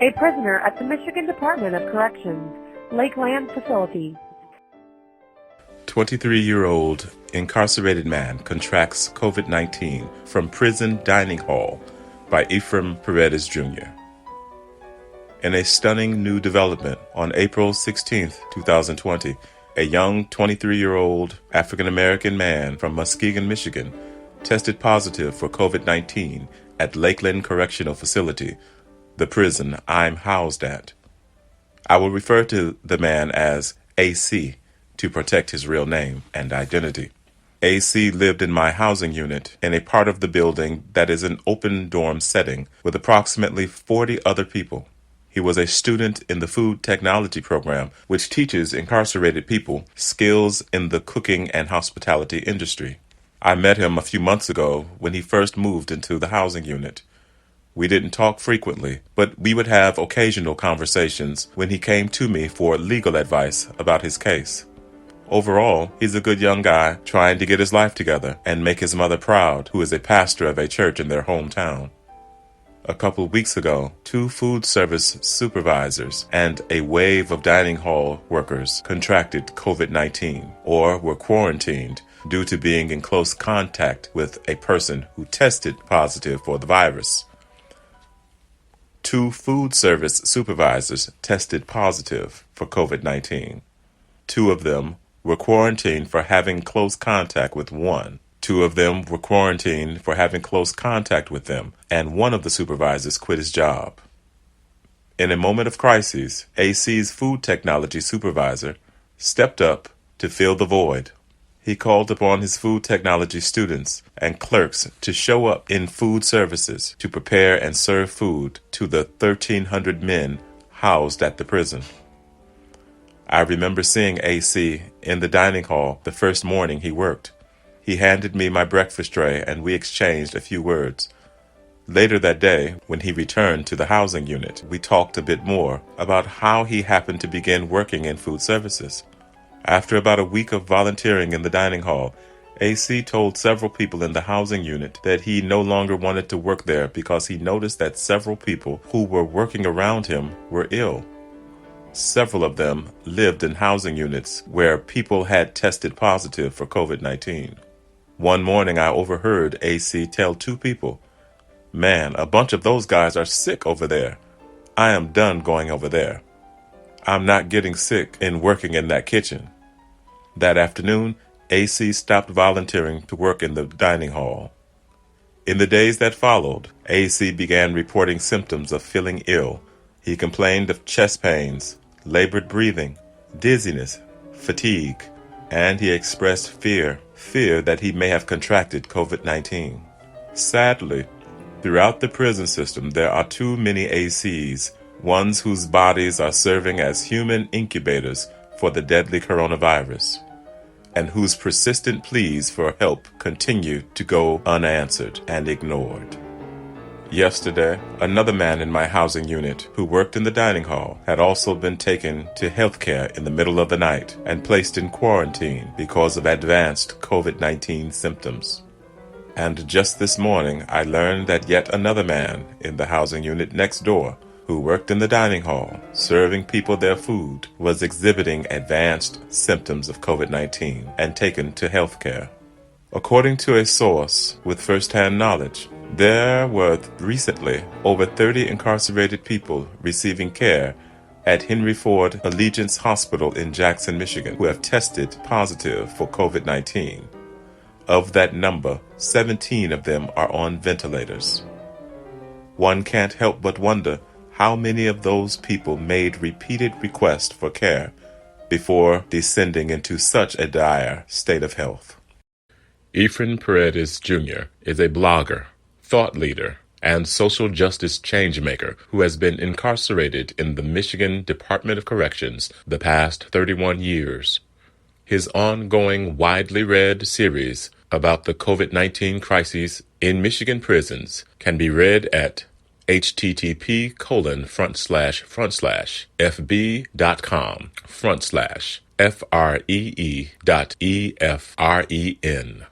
a prisoner at the Michigan Department of Corrections, Lakeland Facility. 23-year-old incarcerated man contracts COVID-19 from prison dining hall by Efren Paredes, Jr. In a stunning new development, on April 16, 2020, a young 23-year-old African-American man from Muskegon, Michigan, tested positive for COVID-19 at Lakeland Correctional Facility, the prison I'm housed at. I will refer to the man as AC to protect his real name and identity. AC lived in my housing unit in a part of the building that is an open dorm setting with approximately 40 other people. He was a student in the food technology program, which teaches incarcerated people skills in the cooking and hospitality industry. I met him a few months ago when he first moved into the housing unit. We didn't talk frequently, but we would have occasional conversations when he came to me for legal advice about his case. Overall, he's a good young guy trying to get his life together and make his mother proud, who is a pastor of a church in their hometown. A couple weeks ago, 2 food service supervisors and a wave of dining hall workers contracted COVID-19 or were quarantined due to being in close contact with a person who tested positive for the virus. 2 food service supervisors tested positive for COVID-19. 2 of them were quarantined for having close contact with one. 2 of them were quarantined for having close contact with them, and one of the supervisors quit his job. In a moment of crisis, AC's food technology supervisor stepped up to fill the void. He called upon his food technology students and clerks to show up in food services to prepare and serve food to the 1,300 men housed at the prison. I remember seeing AC in the dining hall the first morning he worked. He handed me my breakfast tray and we exchanged a few words. Later that day, when he returned to the housing unit, we talked a bit more about how he happened to begin working in food services. After about a week of volunteering in the dining hall, AC told several people in the housing unit that he no longer wanted to work there because he noticed that several people who were working around him were ill. Several of them lived in housing units where people had tested positive for COVID-19. One morning I overheard AC tell 2 people, "Man, a bunch of those guys are sick over there. I am done going over there. I'm not getting sick in working in that kitchen." That afternoon, AC stopped volunteering to work in the dining hall. In the days that followed, AC began reporting symptoms of feeling ill. He complained of chest pains, labored breathing, dizziness, fatigue, and he expressed fear that he may have contracted COVID-19. Sadly, throughout the prison system, there are too many ACs, ones whose bodies are serving as human incubators for the deadly coronavirus, and whose persistent pleas for help continue to go unanswered and ignored. Yesterday, another man in my housing unit who worked in the dining hall had also been taken to healthcare in the middle of the night and placed in quarantine because of advanced COVID-19 symptoms. And just this morning, I learned that yet another man in the housing unit next door who worked in the dining hall, serving people their food, was exhibiting advanced symptoms of COVID-19 and taken to healthcare. According to a source with first-hand knowledge, there were recently over 30 incarcerated people receiving care at Henry Ford Allegiance Hospital in Jackson, Michigan, who have tested positive for COVID-19. Of that number, 17 of them are on ventilators. One can't help but wonder how many of those people made repeated requests for care before descending into such a dire state of health. Efren Paredes, Jr. is a blogger, thought leader, and social justice changemaker who has been incarcerated in the Michigan Department of Corrections the past 31 years. His ongoing, widely read series about the COVID-19 crises in Michigan prisons can be read at http://fb.com/FREE.EFREN.